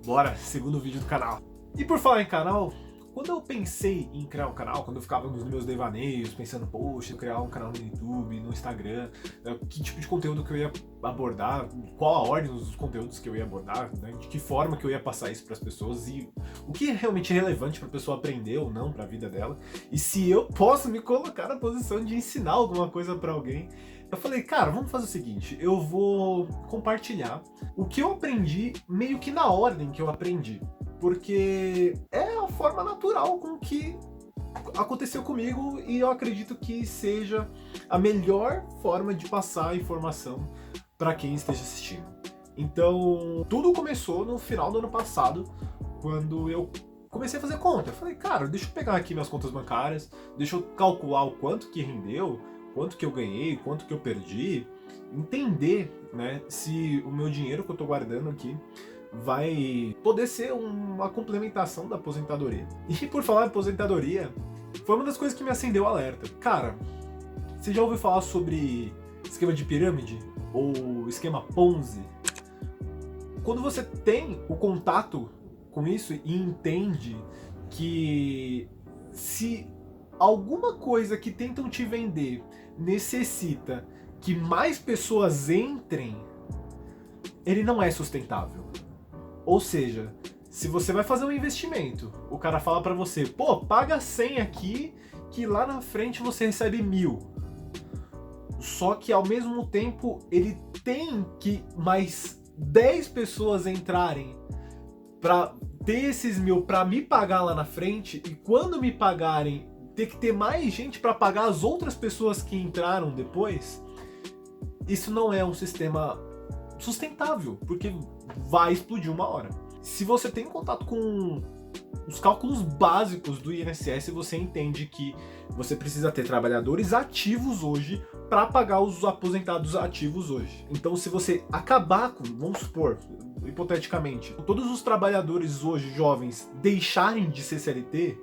Bora, segundo vídeo do canal. E por falar em canal, quando eu pensei em criar um canal, quando eu ficava nos meus devaneios, pensando, poxa, eu criar um canal no YouTube, no Instagram, que tipo de conteúdo que eu ia abordar, qual a ordem dos conteúdos que eu ia abordar, né, de que forma que eu ia passar isso para as pessoas e o que é realmente relevante para a pessoa aprender ou não para a vida dela, e se eu posso me colocar na posição de ensinar alguma coisa para alguém. Eu falei, cara, vamos fazer o seguinte, eu vou compartilhar o que eu aprendi meio que na ordem que eu aprendi, porque é a forma natural com que aconteceu comigo e eu acredito que seja a melhor forma de passar a informação para quem esteja assistindo. Então, tudo começou no final do ano passado, quando eu comecei a fazer conta. Eu falei, cara, deixa eu pegar aqui minhas contas bancárias, deixa eu calcular o quanto que rendeu, quanto que eu ganhei, quanto que eu perdi, entender, né, se o meu dinheiro que eu tô guardando aqui vai poder ser uma complementação da aposentadoria. E por falar em aposentadoria, foi uma das coisas que me acendeu o alerta. Cara, você já ouviu falar sobre esquema de pirâmide? Ou esquema Ponzi? Quando você tem o contato com isso e entende que se alguma coisa que tentam te vender necessita que mais pessoas entrem, ele não é sustentável. Ou seja, se você vai fazer um investimento, o cara fala pra você, pô, paga 100 aqui, que lá na frente você recebe 1000. Só que ao mesmo tempo ele tem que mais 10 pessoas entrarem pra ter esses 1000 pra me pagar lá na frente, e quando me pagarem, ter que ter mais gente pra pagar as outras pessoas que entraram depois. Isso não é um sistema sustentável, porque vai explodir uma hora. Se você tem contato com os cálculos básicos do INSS, você entende que você precisa ter trabalhadores ativos hoje para pagar os aposentados ativos hoje. Então, se você acabar com, vamos supor, hipoteticamente, todos os trabalhadores hoje jovens deixarem de ser CLT,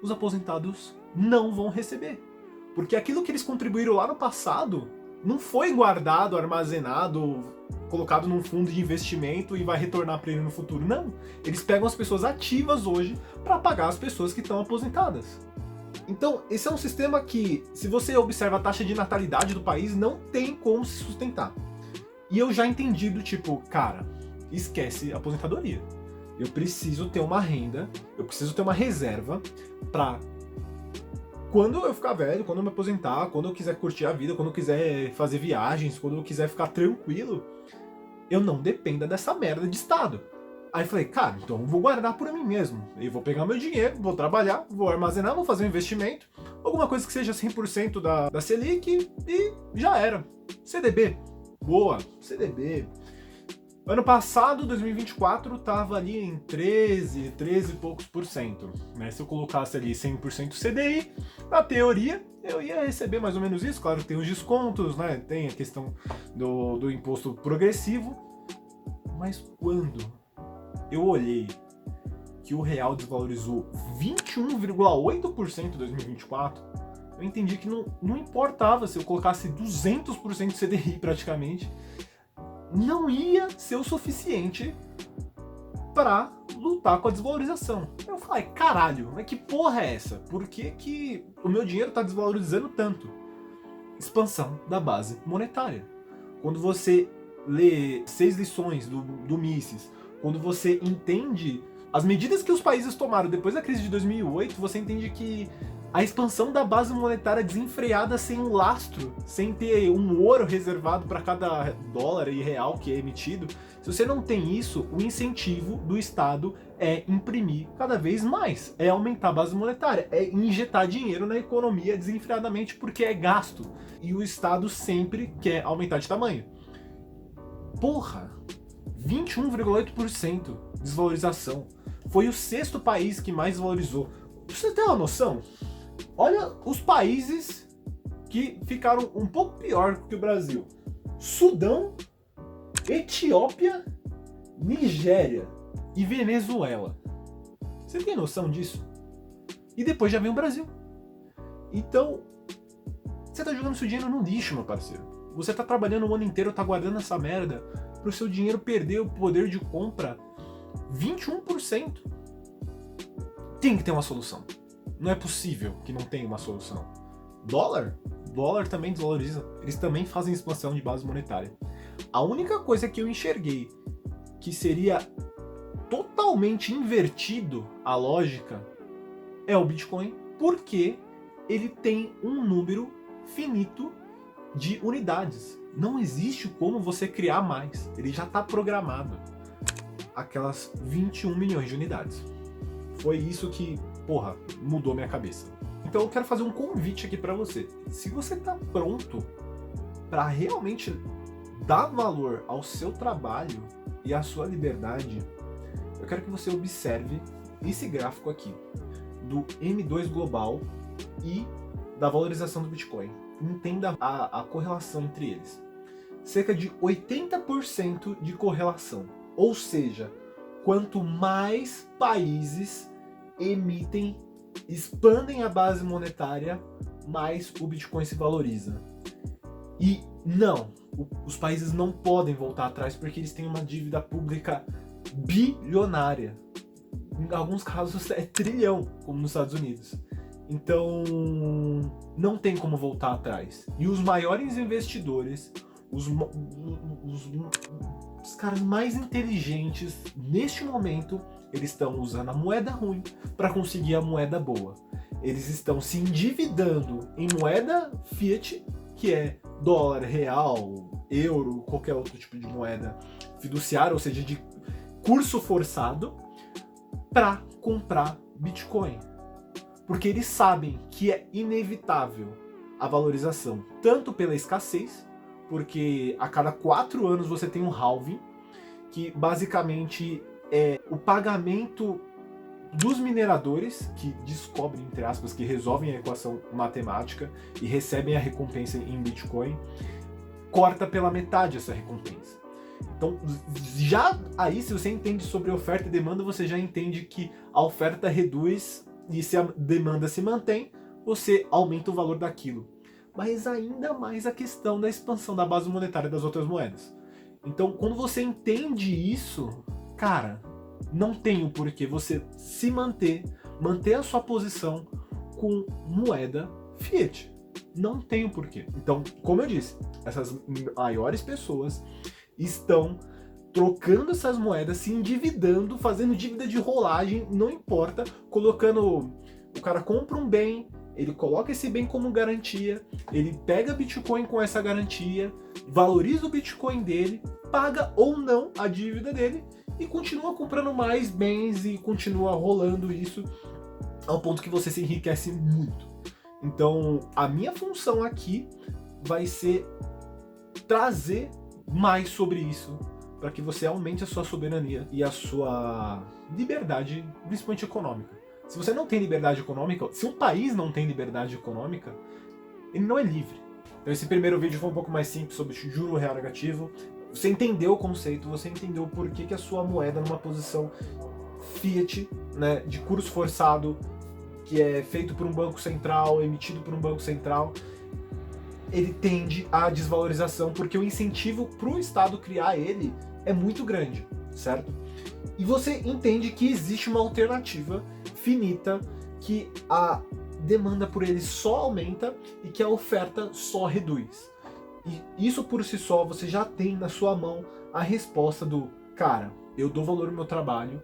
os aposentados não vão receber. Porque aquilo que eles contribuíram lá no passado não foi guardado, armazenado, colocado num fundo de investimento e vai retornar para ele no futuro. Não. Eles pegam as pessoas ativas hoje para pagar as pessoas que estão aposentadas. Então, esse é um sistema que, se você observa a taxa de natalidade do país, não tem como se sustentar. E eu já entendi do tipo, cara, esquece a aposentadoria. Eu preciso ter uma renda, eu preciso ter uma reserva para quando eu ficar velho, quando eu me aposentar, quando eu quiser curtir a vida, quando eu quiser fazer viagens, quando eu quiser ficar tranquilo, eu não dependa dessa merda de Estado. Aí eu falei, cara, então eu vou guardar por mim mesmo. Eu vou pegar meu dinheiro, vou trabalhar, vou armazenar, vou fazer um investimento, alguma coisa que seja 100% da Selic e já era. CDB. Boa, CDB. Ano passado, 2024, tava ali em 13 e poucos por cento. Né? Se eu colocasse ali 100% CDI, na teoria, eu ia receber mais ou menos isso. Claro que tem os descontos, né? Tem a questão do imposto progressivo. Mas quando eu olhei que o real desvalorizou 21,8% em 2024, eu entendi que não importava se eu colocasse 200% CDI praticamente, não ia ser o suficiente para lutar com a desvalorização. Eu falei, caralho, mas que porra é essa? Por que o meu dinheiro está desvalorizando tanto? Expansão da base monetária. Quando você lê 6 lições do Mises, quando você entende as medidas que os países tomaram depois da crise de 2008, você entende que a expansão da base monetária desenfreada sem um lastro, sem ter um ouro reservado para cada dólar e real que é emitido, se você não tem isso, o incentivo do Estado é imprimir cada vez mais, é aumentar a base monetária, é injetar dinheiro na economia desenfreadamente porque é gasto. E o Estado sempre quer aumentar de tamanho. Porra! 21,8% desvalorização. Foi o 6º país que mais valorizou. Pra você ter uma noção, olha os países que ficaram um pouco pior que o Brasil. Sudão, Etiópia, Nigéria e Venezuela. Você tem noção disso? E depois já vem o Brasil. Então, você tá jogando seu dinheiro no lixo, meu parceiro. Você tá trabalhando o ano inteiro, tá guardando essa merda pro seu dinheiro perder o poder de compra 21%. Tem que ter uma solução. Não é possível que não tenha uma solução. Dólar também desvaloriza. Eles também fazem expansão de base monetária. A única coisa que eu enxerguei que seria totalmente invertido a lógica é o Bitcoin, porque ele tem um número finito de unidades. Não existe como você criar mais. Ele já está programado. Aquelas 21 milhões de unidades. Foi isso que, mudou minha cabeça. Então eu quero fazer um convite aqui para você. Se você está pronto para realmente dar valor ao seu trabalho e à sua liberdade, eu quero que você observe esse gráfico aqui do M2 Global e da valorização do Bitcoin. Entenda a correlação entre eles. Cerca de 80% de correlação. Ou seja, quanto mais países expandem a base monetária, mais o Bitcoin se valoriza. E não, os países não podem voltar atrás porque eles têm uma dívida pública bilionária. Em alguns casos é trilhão, como nos Estados Unidos. Então, não tem como voltar atrás. E os maiores investidores, os caras mais inteligentes neste momento, eles estão usando a moeda ruim para conseguir a moeda boa. Eles estão se endividando em moeda fiat, que é dólar, real, euro, qualquer outro tipo de moeda fiduciária, ou seja, de curso forçado, para comprar Bitcoin. Porque eles sabem que é inevitável a valorização, tanto pela escassez, porque a cada 4 anos você tem um halving, que basicamente é o pagamento dos mineradores que descobrem, entre aspas, que resolvem a equação matemática e recebem a recompensa em Bitcoin, corta pela metade essa recompensa. Então, já aí, se você entende sobre oferta e demanda, você já entende que a oferta reduz e se a demanda se mantém, você aumenta o valor daquilo. Mas ainda mais a questão da expansão da base monetária das outras moedas. Então, quando você entende isso, cara, não tem o porquê você se manter a sua posição com moeda fiat. Não tem o porquê. Então, como eu disse, essas maiores pessoas estão trocando essas moedas, se endividando, fazendo dívida de rolagem, não importa, colocando... O cara compra um bem, ele coloca esse bem como garantia, ele pega Bitcoin com essa garantia, valoriza o Bitcoin dele, paga ou não a dívida dele e continua comprando mais bens e continua rolando isso ao ponto que você se enriquece muito. Então, a minha função aqui vai ser trazer mais sobre isso para que você aumente a sua soberania e a sua liberdade, principalmente econômica. Se você não tem liberdade econômica, se um país não tem liberdade econômica, ele não é livre. Então esse primeiro vídeo foi um pouco mais simples sobre juro real negativo. Você entendeu o conceito, você entendeu o porquê que a sua moeda numa posição fiat, né, de curso forçado, que é feito por um banco central, emitido por um banco central, ele tende à desvalorização, porque o incentivo para o Estado criar ele é muito grande, certo? E você entende que existe uma alternativa finita, que a demanda por ele só aumenta e que a oferta só reduz. E isso por si só você já tem na sua mão a resposta do cara, eu dou valor ao meu trabalho,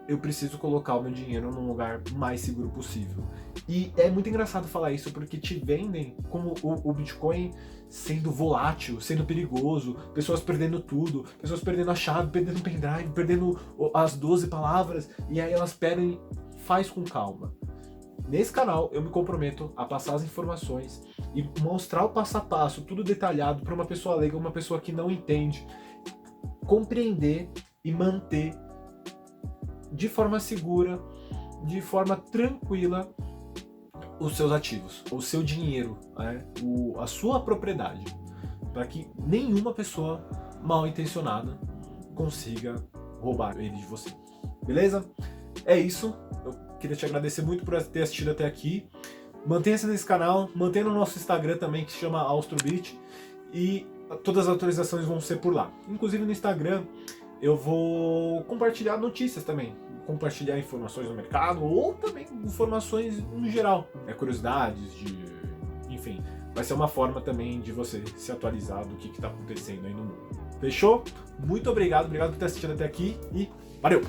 eu preciso colocar o meu dinheiro num lugar mais seguro possível. E é muito engraçado falar isso porque te vendem como o Bitcoin sendo volátil, sendo perigoso, pessoas perdendo tudo, pessoas perdendo a chave, perdendo o pendrive, perdendo as 12 palavras, e aí elas pedem, faz com calma. Nesse canal eu me comprometo a passar as informações e mostrar o passo a passo, tudo detalhado para uma pessoa leiga, uma pessoa que não entende, compreender e manter de forma segura, de forma tranquila, os seus ativos, o seu dinheiro, né? A sua propriedade, para que nenhuma pessoa mal intencionada consiga roubar ele de você. Beleza? É isso. Eu queria te agradecer muito por ter assistido até aqui. Mantenha-se nesse canal, mantenha no nosso Instagram também, que se chama Austrobit, e todas as atualizações vão ser por lá. Inclusive no Instagram, eu vou compartilhar notícias também, compartilhar informações do mercado ou também informações no geral, curiosidades, enfim, vai ser uma forma também de você se atualizar do que está acontecendo aí no mundo. Fechou? Muito obrigado por ter assistido até aqui e valeu!